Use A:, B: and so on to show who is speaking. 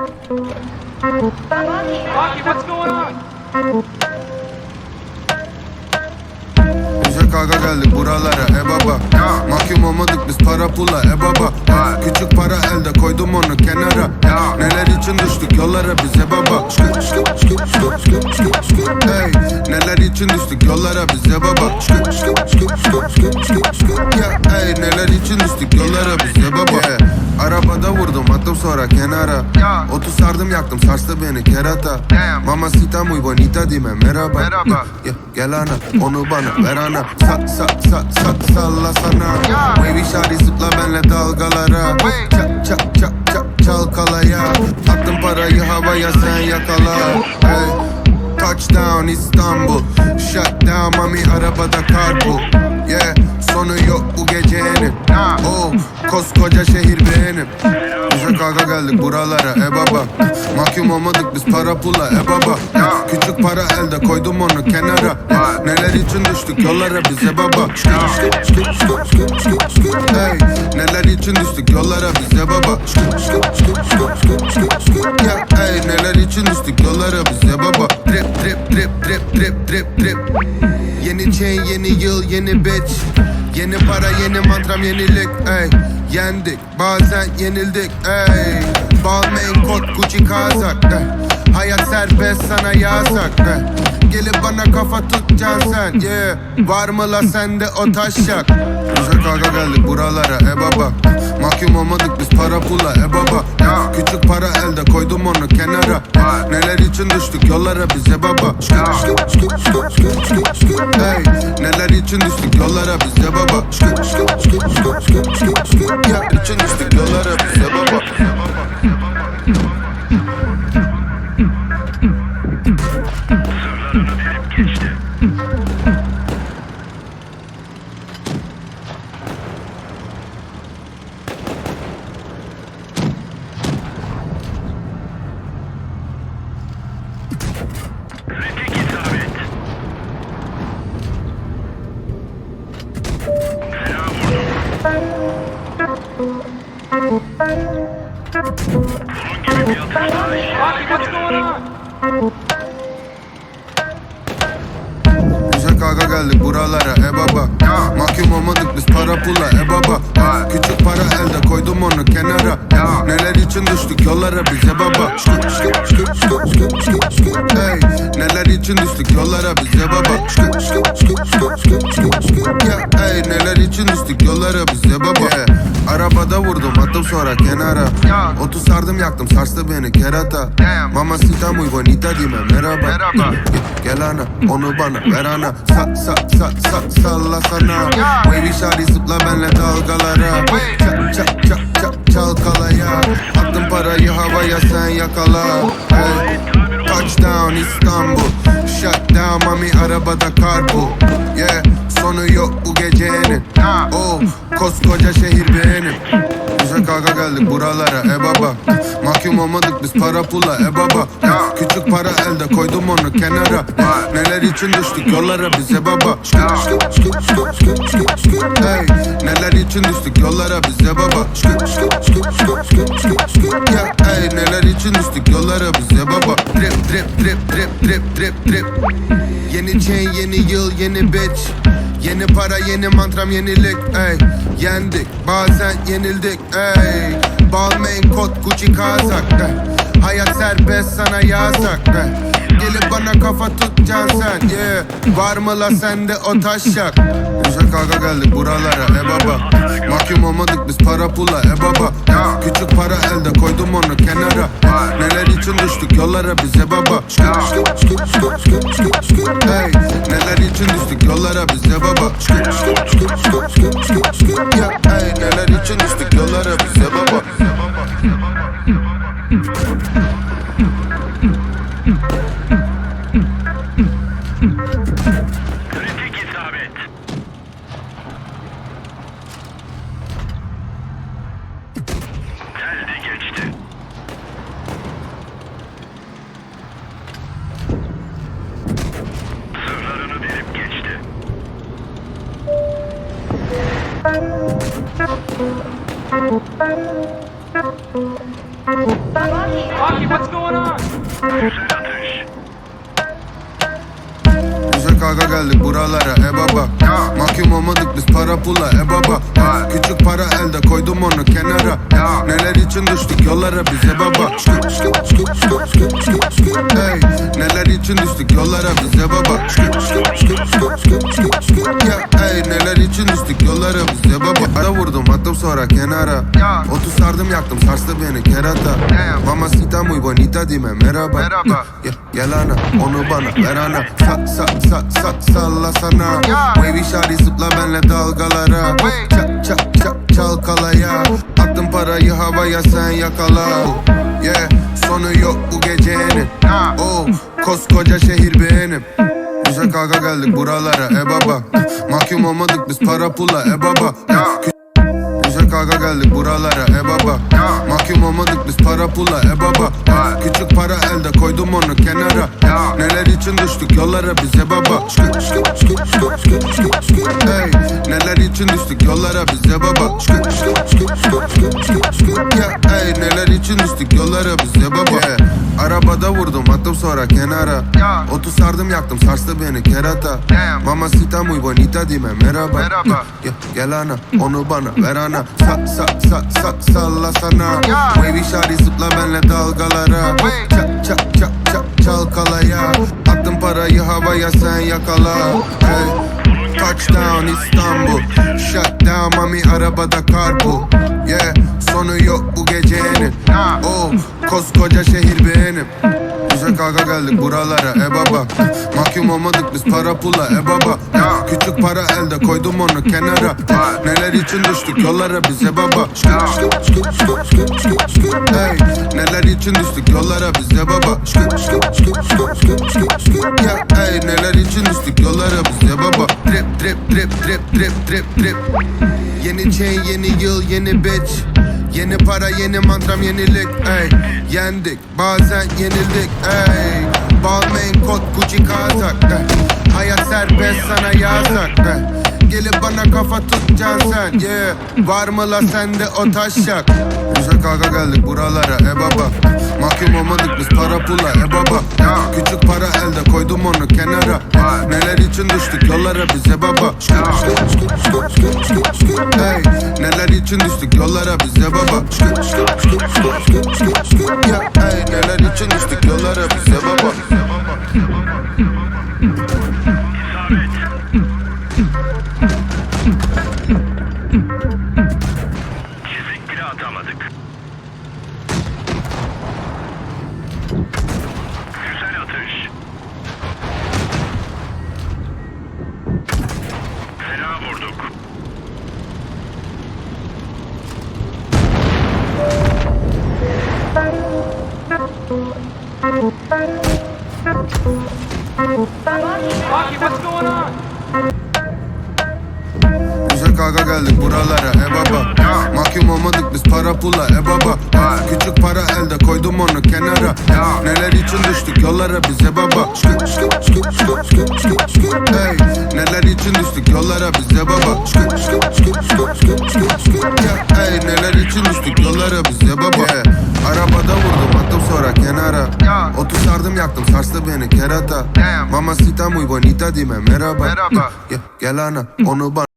A: Rocky, what's going on?
B: Bize kavga geldik buralara baba. Mahkum olmadık biz para pula baba. Küçük para elde koydum onu kenara. Neler için düştük yollara bize baba. Hey, neler için düştük yollara bize baba. Hey, neler için düştük yollara bize baba. Arabada vurdum attım sonra kenara. Otu sardım yaktım sarstı beni kerata. Mamacita muy bonita dime merhaba. Gel ana onu bana ver ana. Salla sana. Baby shawty zıpla benle dalgalara. Çalkalaya. Attım parayı havaya sen yakala. Hey, touchdown İstanbul. Shutdown mami arabada karpul. Yeah, sonu yok bu gecenin. Oh, koskoca şehir benim. Bize kavga geldik buralara baba. Mahkum olmadık biz para pula baba. Küçük para elde koydum onu kenara. Neler için düştük yollara bize baba. Hey, neler için düştük yollara bize baba. Hey, neler için düştük yollara bize baba. Drip. Yeni chain, yeni yıl, yeni bitch. Yeni para, yeni mantram, yenilik. Ey, yendik, bazen yenildik. Ey, Balmain kot, Gucci kazak. Hayat serbest sana yasak. Gelip bana kafa tutacaksın sen. Yeah, var mı la sende o taşak? Bize kavga geldik buralara baba. Mahkum olmadık biz para pula baba. Küçük para elde koydum onu kenara. Neler için düştük yollara bize baba. Hey, neler için düştük yollara bize baba. Ya için düştük yollara bize baba.
A: Rocky, what's going on?
B: Bize kavga geldik buralara baba. Mahkum olmadık biz para pula baba. Küçük para elde koydum onu kenara. Neler için düştük yollara bize baba. Hey, neler için düştük yollara bize baba. Hey, neler için düştük yollara bize baba. Arabada vurdum attım sonra kenara. Otu sardım yaktım sarstı beni kerata. Mamacita muy bonita dime merhaba. Gel ana onu bana ver ana. Salla sana. Baby shawty zıpla benle dalgalara. Çalkalaya. Attım parayı havaya sen yakala. Hey, touchdown İstanbul. Shutdown mami arabada karpul. Yeah, sonu yok bu gecenin. Oh, koskoca şehir benim. Bize kavga geldik buralara baba. Mahkum olmadık biz para pula baba. Küçük para elde koydum onu kenara. Neler için düştük yollara bize baba. Hey, neler için düştük yollara bize baba. Hey, neler için düştük yollara bize baba. Drip. Yeni chain, yeni yıl, yeni bitch. Yeni para, yeni mantram, yenilik. Ey, yendik, bazen yenildik. Ey, Balmain kot, Gucci kazak. Hayat serbest sana yasak. Gelip bana kafa tutacaksın sen. Yeah, var mı la sende o taşak? Bize kavga geldik buralara baba. Mahkum olmadık biz para pula baba. Küçük para elde koydum onu kenara. Neler için düştük yollara bize baba. Hey, neler için düştük yollara bize baba. Hey, neler için düştük yollara bize baba.
C: Kritik isabet. Geldi geçti. Sırlarını delip geçti.
D: Thank you.
A: Rocky, what's going on?
C: Güzel atış.
B: Bize kavga geldik buralara baba. Mahkum olmadık biz para pula baba. Küçük para elde koydum onu kenara. Neler için düştük yollara bize baba. Hey, neler için düştük yollara bize baba. Hey, neler için düştük yollara bize baba. Ara vurdum attım sonra kenara. Otu sardım yaktım sarstı beni kerata. Mamacita muy bonita dime merhaba. Gel ana onu bana ver ana. Salla sana. Wavy shawty zıpla benle dalgalara. Çalkalaya. Attım parayı havaya sen yakala. Yeah, sonu yok bu gecenin. Oh, koskoca şehir benim. Bize kavga geldik buralara baba. Mahkum olmadık biz para pula baba. Bize kavga geldik buralara baba. Mahkum olmadık biz para pula baba. Küçük para elde koydum onu kenara. Neler için düştük yollara bize baba. Hey, neler için düştük yollara bize baba. Hey, neler için düştük yollara bize baba. Arabada vurdum attım sonra kenara. Otu sardım yaktım sarstı beni kerata. Mamacita muy bonita dime merhaba. Gel ana onu bana ver ana. Salla sana. Wavy shawty zıpla benle dalgalara. Çalkalaya. Attım parayı havaya sen yakala. Hey, touchdown İstanbul. Shutdown mami arabada karpu. Yeah, sonu yok bu gecenin. Oh, koskoca şehir benim. Bize kavga geldik buralara baba. Mahkum olmadık biz para pula baba. Küçük para elde koydum onu kenara. Neler için düştük yollara bize baba. Hey, neler için düştük yollara bize baba. Hey, neler için düştük yollara bize baba. Drip. Yeni chain yeni yıl yeni bitch. Yeni para yeni mantram yenilik ey. Yendik bazen yenildik ey. Balmain kot Gucci kazak ey. Hayat serbest sana yasak ey. Gelip bana kafa tutacaksın sen yeah. Var mı la sende o taşak. Bize kavga geldik buralara baba. Mahkum olmadık biz para pula baba. Küçük para elde koydum onu kenara. Neler için düştük yollara bize baba. Hey, neler için düştük yollara bize baba. Hey, neler için düştük yollara bize baba.
C: Çizik bile atamadık. Güzel atış. Fena vurduk.
A: Rocky, what's going on?
B: Bize kavga geldik buralara baba. Mahkum olmadık biz para pula baba. Küçük para elde koydum onu kenara. Neler için düştük yollara bize baba. Hey, neler için düştük yollara bize baba. Hey, neler için düştük yollara bize baba. Arabada vurdum attım sonra kenara. Otu sardım yaktım sarstı beni kerata. Mamacita muy bonita dime merhaba. Gel ana onu bana